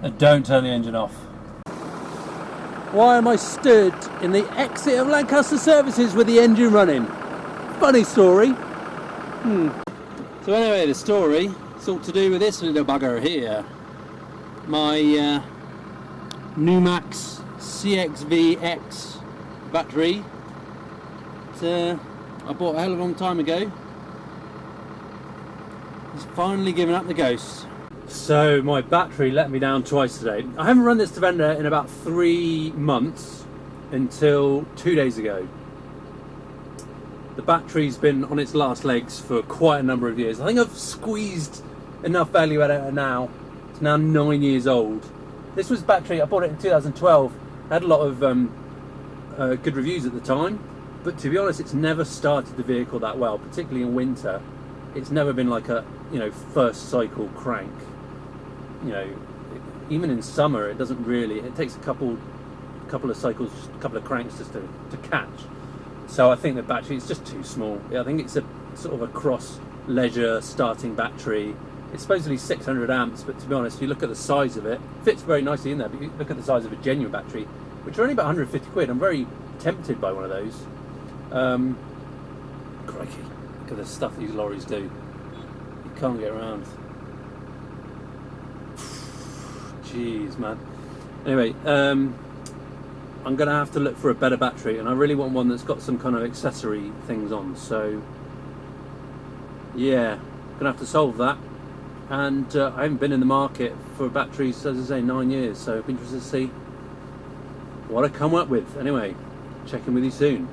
And don't turn the engine off. Why am I stood in the exit of Lancaster Services with the engine running? Funny story. So anyway, the story, it's all to do with this little bugger here. My Numax CXVX battery that I bought a hell of a long time ago. It's finally given up the ghost. So my battery let me down twice today. I haven't run this Defender in about 3 months until 2 days ago. The battery's been on its last legs for quite a number of years. I think I've squeezed enough value out of it now. It's now 9 years old. This was battery, I bought it in 2012. I had a lot of good reviews at the time, but to be honest, it's never started the vehicle that well, particularly in winter. It's never been like a, first cycle crank. Even in summer, it doesn't really. It takes a couple of cycles, a couple of cranks just to catch. So I think the battery is just too small. I think it's a sort of a cross leisure starting battery. It's supposedly 600 amps, but to be honest, if you look at the size of it, fits very nicely in there. But you look at the size of a genuine battery, which are only about 150 quid. I'm very tempted by one of those. Crikey, look at the stuff these lorries do. You can't get around. Jeez, man. Anyway, I'm going to have to look for a better battery, and I really want one that's got some kind of accessory things on. So, yeah, going to have to solve that. And I haven't been in the market for batteries, as I say, 9 years. So I'll be interested to see what I come up with. Anyway, check in with you soon.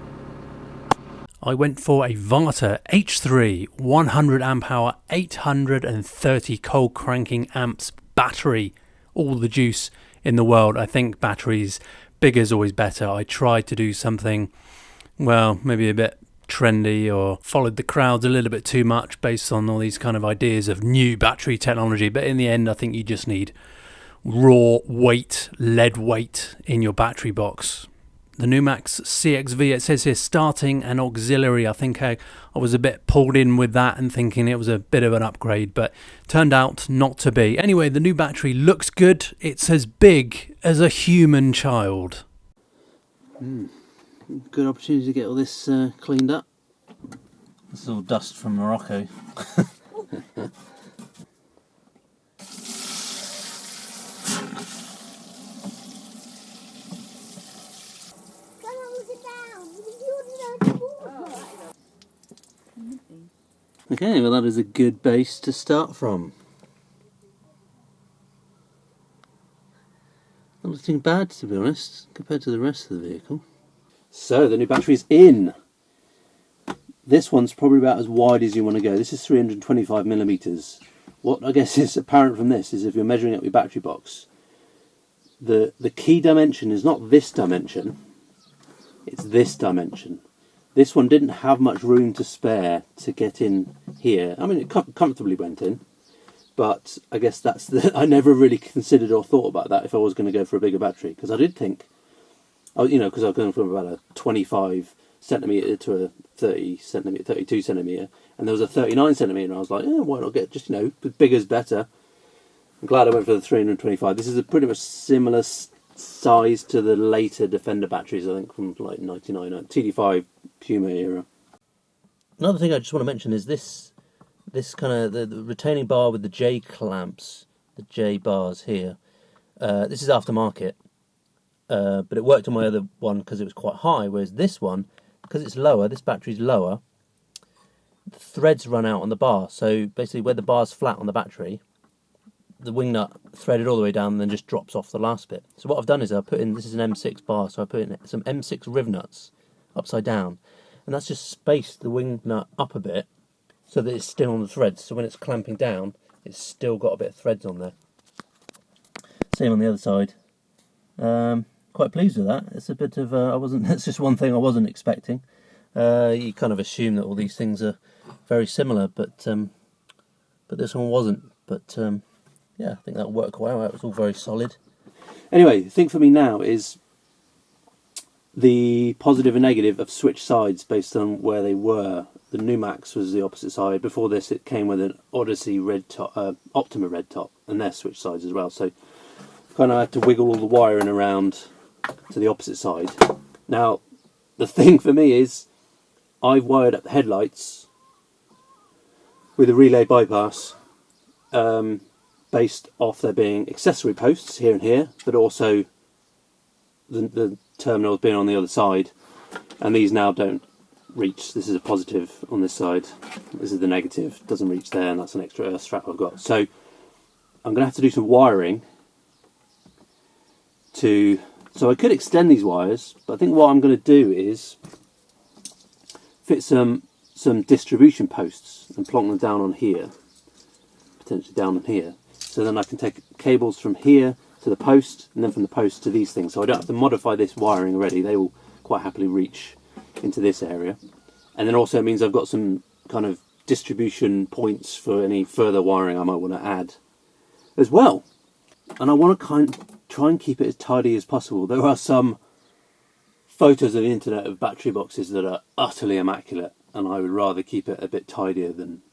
I went for a Varta H3 100 amp hour 830 cold cranking amps battery. All the juice in the world. I think batteries bigger is always better. I tried to do something, well, maybe a bit trendy or followed the crowds a little bit too much based on all these kind of ideas of new battery technology. But in the end, I think you just need raw weight, lead weight in your battery box. The Numax CXV, it says here starting and auxiliary. I think I was a bit pulled in with that and thinking it was a bit of an upgrade, but turned out not to be. Anyway, the new battery looks good. It's as big as a human child. Good opportunity to get all this cleaned up. This is all dust from Morocco. Okay, well that is a good base to start from. Not looking bad, to be honest, compared to the rest of the vehicle. So the new battery's in. This one's probably about as wide as you want to go. This is 325 millimeters. What I guess is apparent from this is if you're measuring up your battery box, the key dimension is not this dimension, it's this dimension. This one didn't have much room to spare to get in here. I mean, it comfortably went in, but I guess that's I never really considered or thought about that if I was going to go for a bigger battery, because I did think, because I was going from about a 25 centimetre to a 32 centimetre, and there was a 39 centimetre, and I was like, why not get just, bigger's better. I'm glad I went for the 325. This is a pretty much similar size to the later Defender batteries, I think, from like 99, TD5 Puma era. Another thing I just want to mention is this kind of the retaining bar with the J clamps, the J bars here. This is aftermarket, but it worked on my other one because it was quite high, whereas this one, because it's lower, this battery's lower, the threads run out on the bar. So basically where the bar's flat on the battery, the wing nut threaded all the way down and then just drops off the last bit. So what I've done is I put in, this is an M6 bar, so I put in some M6 riv nuts upside down, and that's just spaced the wing nut up a bit so that it's still on the threads. So when it's clamping down, it's still got a bit of threads on there. Same on the other side. Quite pleased with that. It's a bit of that's just one thing I wasn't expecting. You kind of assume that all these things are very similar, but this one wasn't. But yeah, I think that'll work well. It was all very solid. Anyway, the thing for me now is the positive and negative of switch sides based on where they were. The Numax was the opposite side. Before this, it came with an Odyssey red top, Optima red top, and their switch sides as well. So kind of had to wiggle all the wiring around to the opposite side. Now, the thing for me is, I've wired up the headlights with a relay bypass, based off there being accessory posts here and here, but also the terminals being on the other side, and these now don't reach. This is a positive on this side, this is the negative, doesn't reach there, and that's an extra earth strap I've got. So I'm going to have to do some wiring so I could extend these wires, but I think what I'm going to do is fit some distribution posts and plonk them down on here, potentially down on here, so then I can take cables from here to the post, and then from the post to these things, so I don't have to modify this wiring already. They will quite happily reach into this area, and then also it means I've got some kind of distribution points for any further wiring I might want to add as well. And I want to try and keep it as tidy as possible. There are some photos on the internet of battery boxes that are utterly immaculate, and I would rather keep it a bit tidier than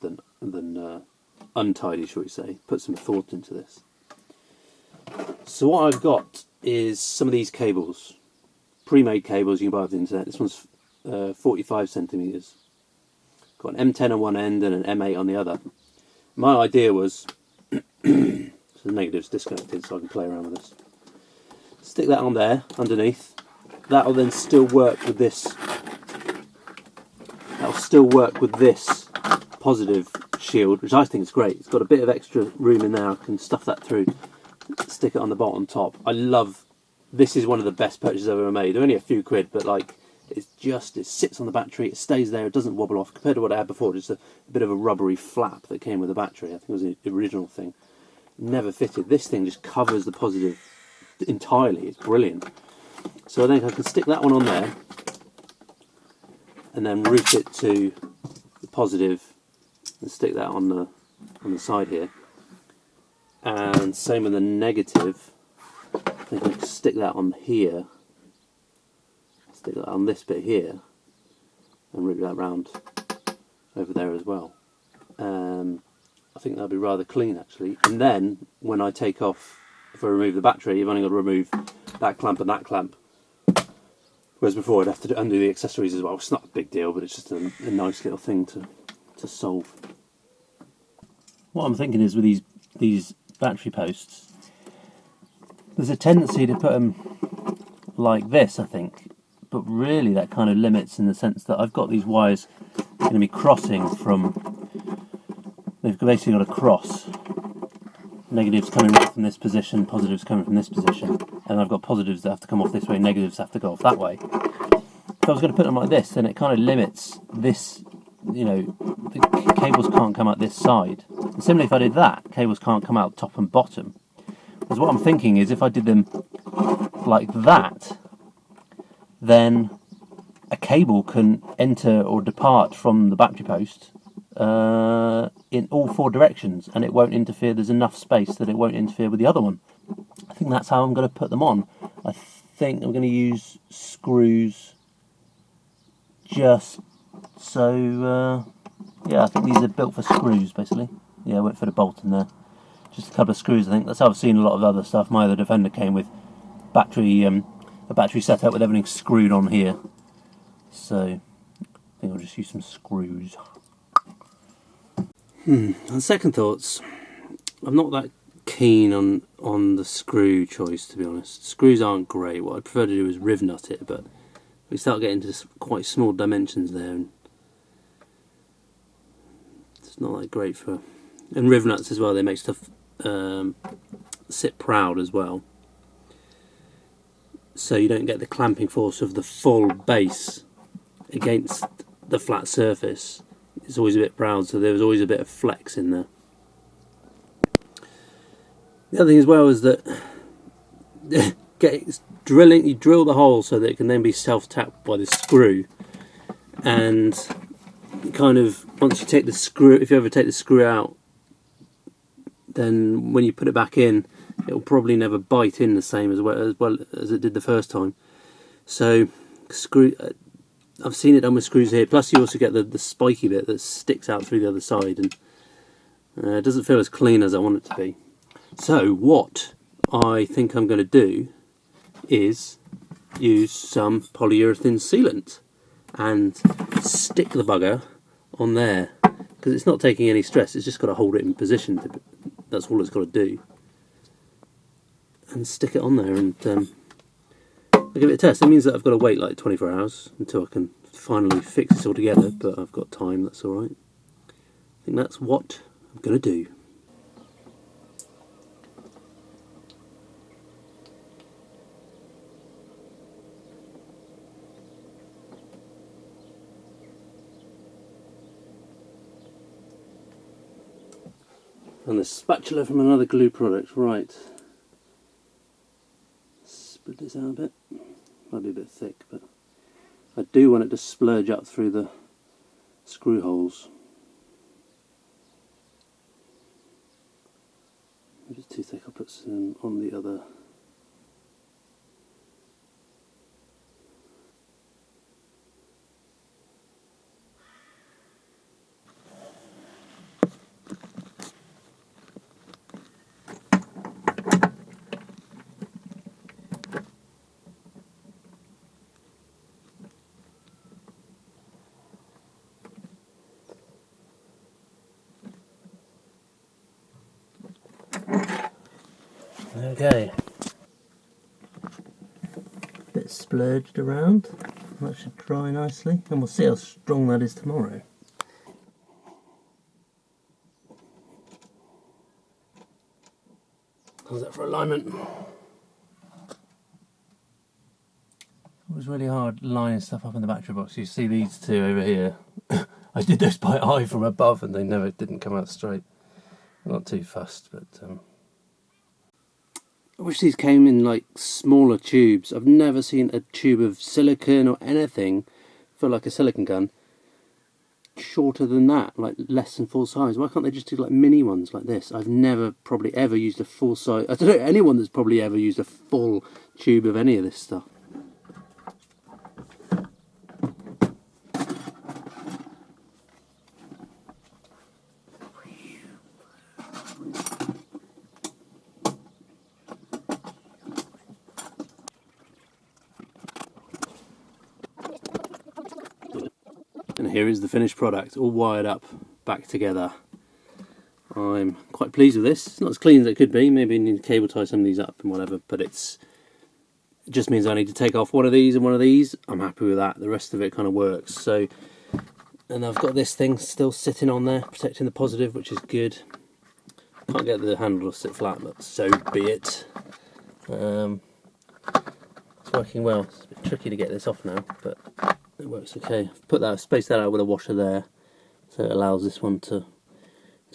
untidy, shall we say. Put some thought into this. So what I've got is some of these cables, pre-made cables you can buy off the internet. This one's 45 centimeters. Got an M10 on one end and an M8 on the other. My idea was, so the negative's disconnected, so I can play around with this. Stick that on there underneath. That'll then still work with this. That'll still work with this positive shield, which I think is great. It's got a bit of extra room in there. I can stuff that through. Stick it on the bottom top. I love. This is one of the best purchases I've ever made. They're only a few quid, but like it sits on the battery. It stays there. It doesn't wobble off. Compared to what I had before, just a bit of a rubbery flap that came with the battery. I think it was the original thing. Never fitted. This thing just covers the positive entirely. It's brilliant. So I think I can stick that one on there and then route it to the positive and stick that on the side here. And same with the negative. I think I can stick that on here. Stick that on this bit here and route that round over there as well. I think that'll be rather clean actually. And then when I take off, if I remove the battery, you've only got to remove that clamp and that clamp. Whereas before I'd have to undo the accessories as well. It's not a big deal, but it's just a nice little thing to solve. What I'm thinking is with these battery posts, there's a tendency to put them like this, I think. But really that kind of limits in the sense that I've got these wires going to be crossing from. They've basically got a cross. Negatives coming right from this position, positives coming from this position, and I've got positives that have to come off this way, negatives have to go off that way. If I was going to put them like this, then it kind of limits this, the cables can't come out this side. And similarly, if I did that, cables can't come out top and bottom. Because what I'm thinking is if I did them like that, then a cable can enter or depart from the battery post in all four directions, and it won't interfere. There's enough space that it won't interfere with the other one. I think that's how I'm going to put them on. I think I'm going to use screws just so yeah, I think these are built for screws basically. Yeah, I went for the bolt in there. Just a couple of screws. I think that's how I've seen a lot of other stuff. My other Defender came with a battery setup with everything screwed on here, so I think I'll just use some screws. On second thoughts, I'm not that keen on the screw choice, to be honest. Screws aren't great. What I'd prefer to do is riv nut it, but we start getting to quite small dimensions there, and it's not that great for. And riv nuts as well, they make stuff sit proud as well, so you don't get the clamping force of the full base against the flat surface. It's always a bit proud, so there's always a bit of flex in there. The other thing as well is that you drill the hole so that it can then be self-tapped by the screw, and kind of once you take the screw, if you ever take the screw out, then when you put it back in, it will probably never bite in the same as well as it did the first time. So I've seen it done with screws here. Plus, you also get the spiky bit that sticks out through the other side, and it doesn't feel as clean as I want it to be. So, what I think I'm going to do is use some polyurethane sealant and stick the bugger on there, because it's not taking any stress, it's just got to hold it in position. That's all it's got to do. And stick it on there, and I'll give it a test. It means that I've got to wait like 24 hours until I can finally fix this all together, but I've got time, that's alright. I think that's what I'm going to do. And the spatula from another glue product, right. Spread this out a bit. Might be a bit thick, but I do want it to splurge up through the screw holes. If it's too thick, I'll put some on the other. Okay. Bit splurged around. That should dry nicely, and we'll see how strong that is tomorrow. How's that for alignment? It was really hard lining stuff up in the battery box. You see these two over here. I did those by eye from above, and they never didn't come out straight. Not too fussed, but I wish these came in like smaller tubes. I've never seen a tube of silicone or anything for like a silicone gun shorter than that, like less than full size. Why can't they just do like mini ones like this? I've never probably ever used a full size. I don't know anyone that's probably ever used a full tube of any of this stuff. And here is the finished product, all wired up, back together. I'm quite pleased with this. It's not as clean as it could be. Maybe I need to cable tie some of these up and whatever, but it just means I need to take off one of these and one of these. I'm happy with that. The rest of it kind of works. So, and I've got this thing still sitting on there, protecting the positive, which is good. Can't get the handle to sit flat, but so be it. It's working well. It's a bit tricky to get this off now, but it works okay. I've put that, spaced that out with a washer there, so it allows this one to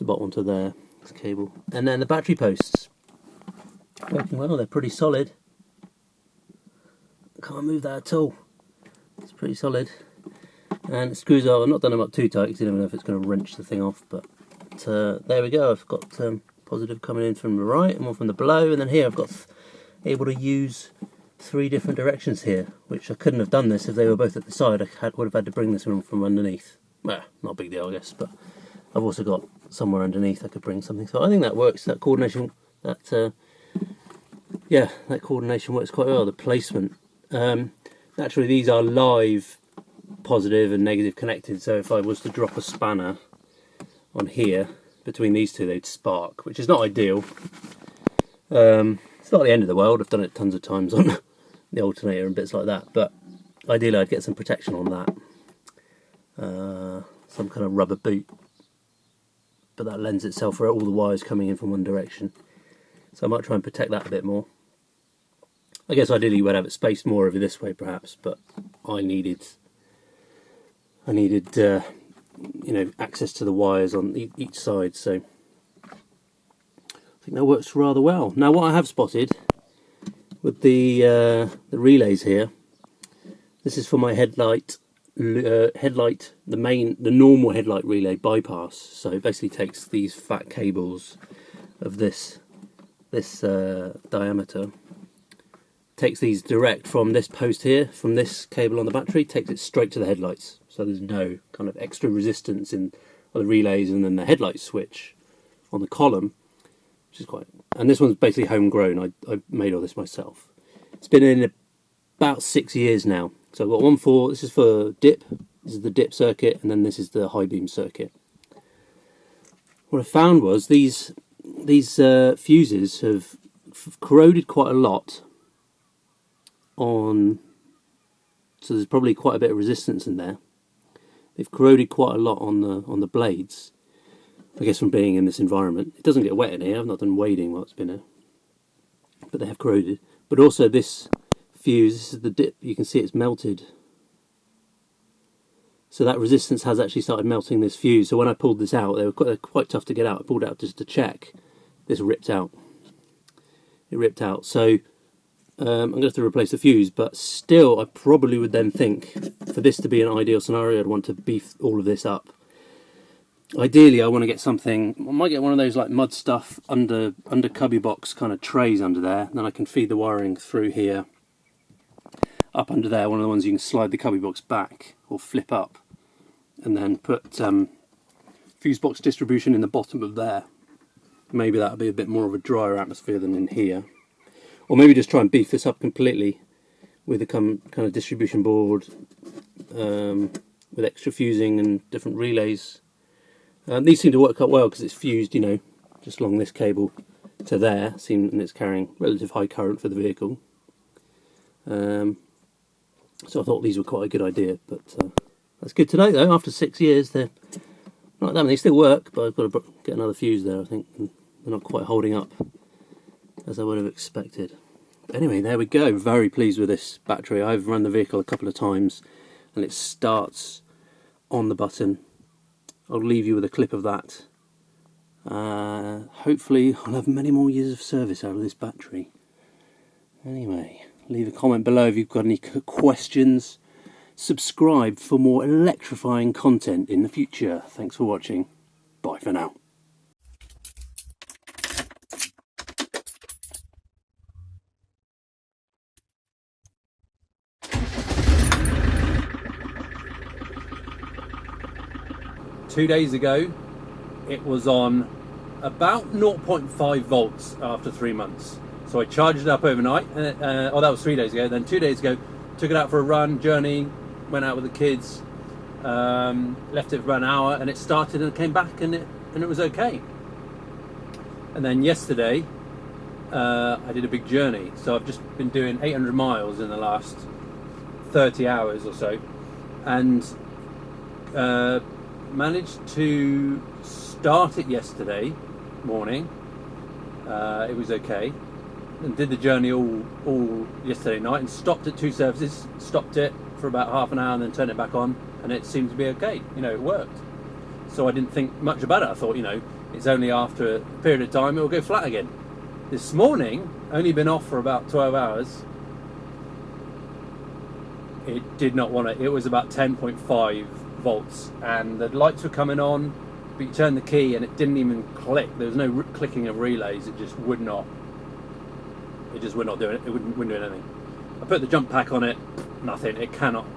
bolt onto there, this cable. And then the battery posts, working well, they're pretty solid. Can't move that at all. It's pretty solid. And the screws are, I've not done them up too tight because you never know if it's going to wrench the thing off, but there we go. I've got positive coming in from the right and one from the below, and then here I've got able to use 3 different directions here, which I couldn't have done this if they were both at the side. I would have had to bring this one from underneath. Well, not a big deal, I guess, but I've also got somewhere underneath I could bring something. So I think that works. That coordination, that coordination works quite well. The placement. Naturally, these are live positive and negative connected. So if I was to drop a spanner on here between these two, they'd spark, which is not ideal. It's not the end of the world. I've done it tons of times on the alternator and bits like that, but ideally I'd get some protection on that, some kind of rubber boot, but that lends itself for all the wires coming in from one direction, so I might try and protect that a bit more. I guess ideally you would have it spaced more over this way perhaps, but I needed access to the wires on each side, so I think that works rather well. Now, what I have spotted with the relays here, this is for my headlight, the normal headlight relay bypass. So it basically takes these fat cables of this diameter, takes these direct from this post here, from this cable on the battery, takes it straight to the headlights. So there's no kind of extra resistance in the relays, and then the headlight switch on the column which is quite. And this one's basically homegrown. I made all this myself. It's been in about 6 years now. So I've got one for, this is for dip. This is the dip circuit, and then this is the high beam circuit. What I found was these fuses have corroded quite a lot on. So there's probably quite a bit of resistance in there. They've corroded quite a lot on the blades. I guess from being in this environment. It doesn't get wet in here. I've not done wading while it's been here. But they have corroded. But also this fuse, this is the dip. You can see it's melted. So that resistance has actually started melting this fuse. So when I pulled this out, they were quite tough to get out. I pulled it out just to check. This ripped out. It ripped out. So I'm going to have to replace the fuse. But still, I probably would then think, for this to be an ideal scenario, I'd want to beef all of this up. Ideally, I want to get something. I might get one of those like mud stuff under cubby box kind of trays under there. Then I can feed the wiring through here, up under there. One of the ones you can slide the cubby box back or flip up, and then put fuse box distribution in the bottom of there. Maybe that'll be a bit more of a drier atmosphere than in here, or maybe just try and beef this up completely with a kind of distribution board with extra fusing and different relays. These seem to work out well because it's fused, just along this cable to there, and it's carrying relative high current for the vehicle. So I thought these were quite a good idea, but that's good to know though. After 6 years, they're not that many. They still work, but I've got to get another fuse there, I think. And they're not quite holding up as I would have expected. But anyway, there we go. Very pleased with this battery. I've run the vehicle a couple of times, and it starts on the button. I'll leave you with a clip of that. Hopefully I'll have many more years of service out of this battery. Anyway, leave a comment below if you've got any questions. Subscribe for more electrifying content in the future. Thanks for watching. Bye for now. Two days ago, it was on about 0.5 volts after 3 months. So I charged it up overnight, and that was 3 days ago. Then 2 days ago, took it out for a run, journey, went out with the kids, left it for about an hour, and it started and it came back, and it was okay. And then yesterday, I did a big journey. So I've just been doing 800 miles in the last 30 hours or so, and managed to start it yesterday morning. It was okay, and did the journey all yesterday night, and stopped at 2 services, stopped it for about half an hour and then turned it back on, and it seemed to be okay. It worked. So I didn't think much about it. I thought, it's only after a period of time it will go flat again. This morning, only been off for about 12 hours, it did not want to. It was about 10.5 volts, and the lights were coming on, but you turn the key and it didn't even click. There was no clicking of relays. It just would not do it. It wouldn't do anything. I put the jump pack on it, nothing.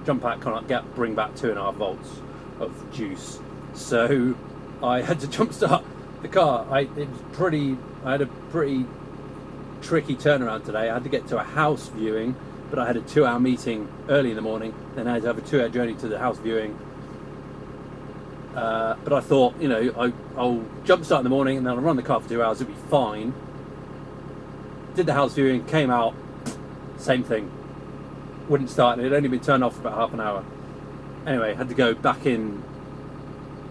Jump pack cannot bring back 2.5 volts of juice. So I had to jump start the car. I had a pretty tricky turnaround today. I had to get to a house viewing, but I had a 2-hour meeting early in the morning. Then I had to have a 2-hour journey to the house viewing. But I thought, I'll jump start in the morning and then I'll run the car for 2 hours, it'll be fine. Did the house viewing, came out, same thing. Wouldn't start, and it had only been turned off for about half an hour. Anyway, had to go back in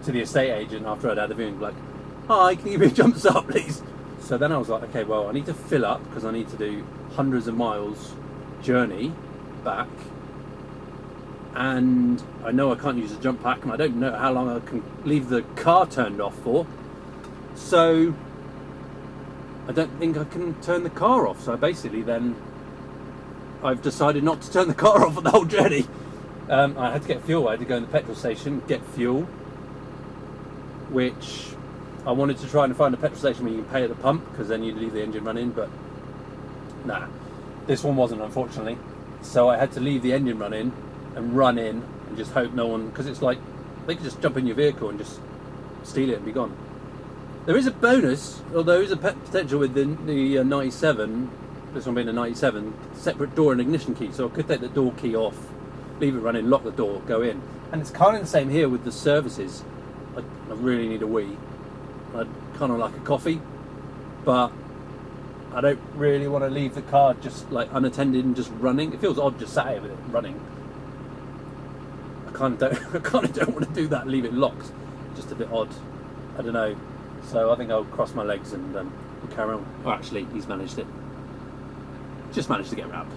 to the estate agent after I'd had the viewing, like, hi, can you give me a jump start, please? So then I was like, okay, well, I need to fill up because I need to do hundreds of miles journey back. And I know I can't use a jump pack, and I don't know how long I can leave the car turned off for. So I don't think I can turn the car off. So basically then I've decided not to turn the car off for the whole journey. I had to get fuel. I had to go in the petrol station, get fuel, which I wanted to try and find a petrol station where you can pay at the pump, because then you'd leave the engine running, but nah, this one wasn't, unfortunately. So I had to leave the engine running and run in and just hope no one, because it's like they could just jump in your vehicle and just steal it and be gone. There is a bonus, although there is a potential with the 97, this one being a 97, separate door and ignition key. So I could take the door key off, leave it running, lock the door, go in. And it's kind of the same here with the services. I really need a wee. I'd kind of like a coffee, but I don't really want to leave the car just like unattended and just running. It feels odd just sat here with it running. I kind of don't want to do that. Leave it locked. Just a bit odd. I don't know. So I think I'll cross my legs and we'll carry on. Or actually, he's managed it. Just managed to get around.